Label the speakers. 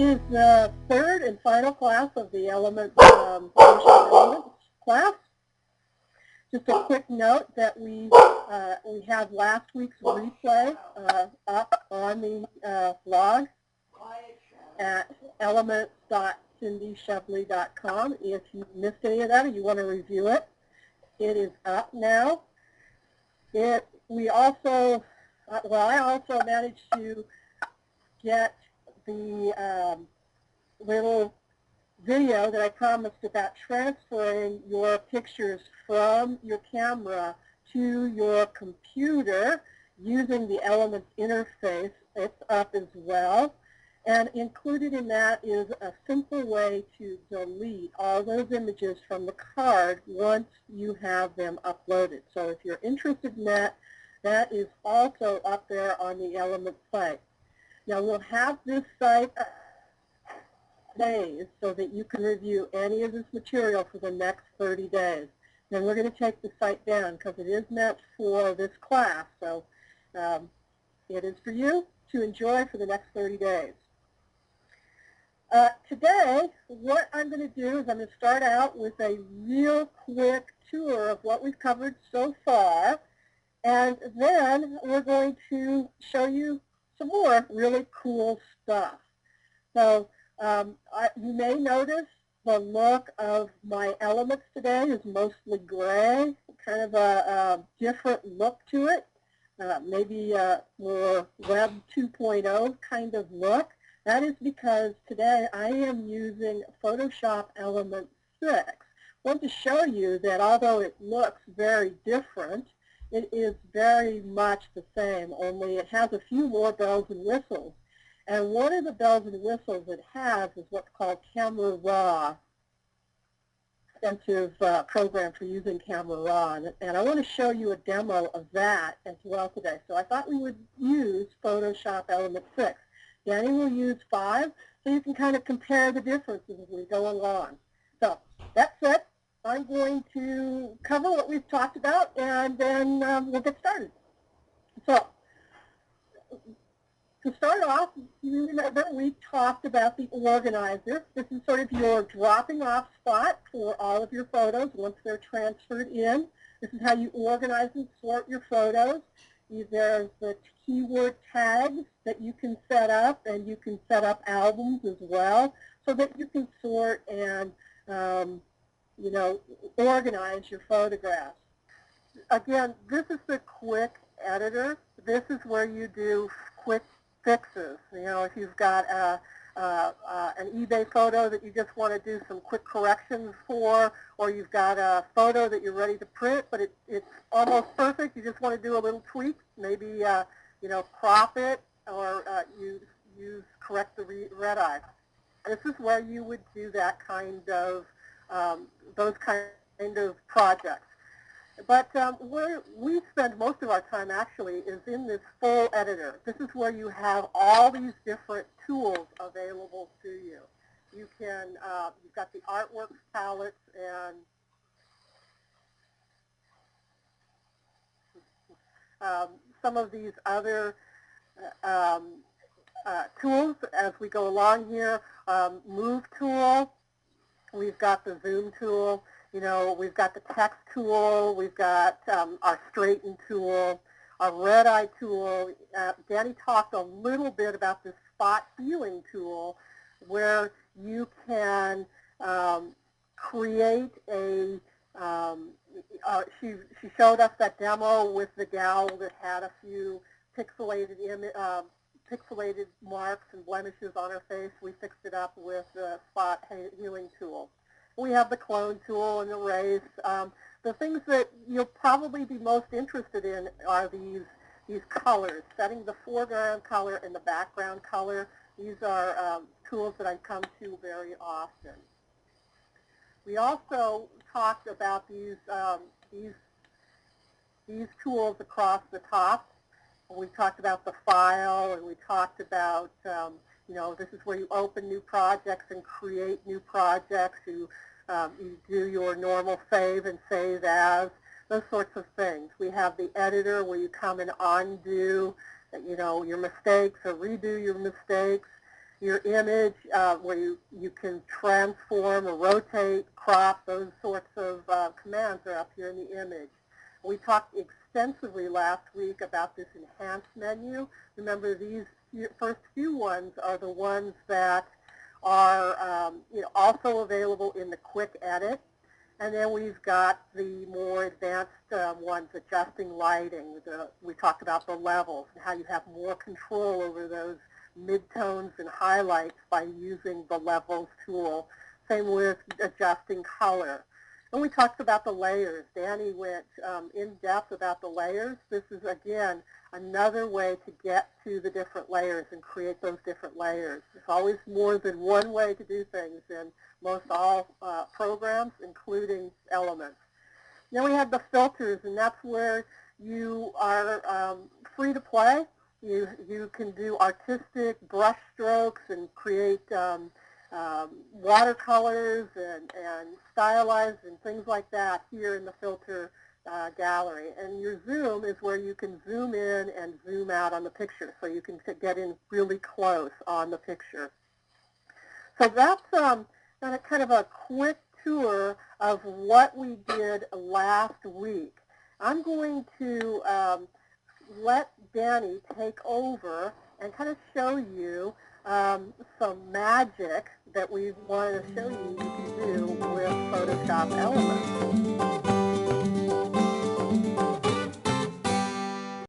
Speaker 1: is the third and final class of the Photoshop Elements class. Just a quick note that we have last week's replay up on the blog at elements.cindyshevely.com. If you missed any of that or you want to review it, it is up now. I also managed to get the little video that I promised about transferring your pictures from your camera to your computer using the Elements interface. It's up as well. And included in that is a simple way to delete all those images from the card once you have them uploaded. So if you're interested in that, that is also up there on the Elements site. Now we'll have this site days so that you can review any of this material for the next 30 days. Then we're going to take the site down because it is meant for this class. So it is for you to enjoy for the next 30 days. Today, what I'm going to do is I'm going to start out with a real quick tour of what we've covered so far, and then we're going to show you some more really cool stuff. So you may notice the look of my elements today is mostly gray, kind of a different look to it, maybe a more Web 2.0 kind of look. That is because today I am using Photoshop Element 6. I want to show you that although it looks very different, it is very much the same, only it has a few more bells and whistles. And one of the bells and whistles it has is what's called Camera Raw, extensive program for using Camera Raw. And I want to show you a demo of that as well today. So I thought we would use Photoshop Element 6. Danny will use 5, so you can kind of compare the differences as we go along. So that's it. I'm going to cover what we've talked about, and then we'll get started. So to start off, you remember we talked about the organizer. This is sort of your dropping off spot for all of your photos once they're transferred in. This is how you organize and sort your photos. There's the keyword tags that you can set up, and you can set up albums as well so that you can sort and organize your photographs. Again, this is the quick editor. This is where you do quick fixes. If you've got an eBay photo that you just want to do some quick corrections for, or you've got a photo that you're ready to print, but it's almost perfect. You just want to do a little tweak, maybe crop it or correct the red eye. This is where you would do that kind of those kind of projects. But where we spend most of our time actually is in this full editor. This is where you have all these different tools available to you. You can, you've got the artwork palettes and some of these other tools as we go along here. Move tool, we've got the zoom tool. We've got the text tool, we've got our straighten tool, our red eye tool. Danny talked a little bit about this spot healing tool where you can create a, she showed us that demo with the gal that had a few pixelated marks and blemishes on her face. We fixed it up with the spot healing tool. We have the clone tool and erase. The things that you'll probably be most interested in are these colors, setting the foreground color and the background color. These are tools that I come to very often. We also talked about these tools across the top. We talked about the file, and we talked about this is where you open new projects and create new projects. You do your normal save and save as, those sorts of things. We have the editor where you come and undo, your mistakes or redo your mistakes. your image where you can transform or rotate, crop, those sorts of commands are up here in the image. We talked extensively last week about this enhanced menu. Remember, these first few ones are the ones that are also available in the quick edit. And then we've got the more advanced ones, adjusting lighting. We talked about the levels and how you have more control over those midtones and highlights by using the levels tool. Same with adjusting color. And we talked about the layers. Danny went in depth about the layers. This is, again, another way to get to the different layers and create those different layers. There's always more than one way to do things in most all programs, including Elements. Then we have the filters, and that's where you are free to play. You can do artistic brush strokes and create watercolors and stylized and things like that here in the filter gallery. And your zoom is where you can zoom in and zoom out on the picture, so you can get in really close on the picture. So that's kind of a quick tour of what we did last week. I'm going to let Danny take over and kind of show you some magic that we want to show you can do with Photoshop Elements.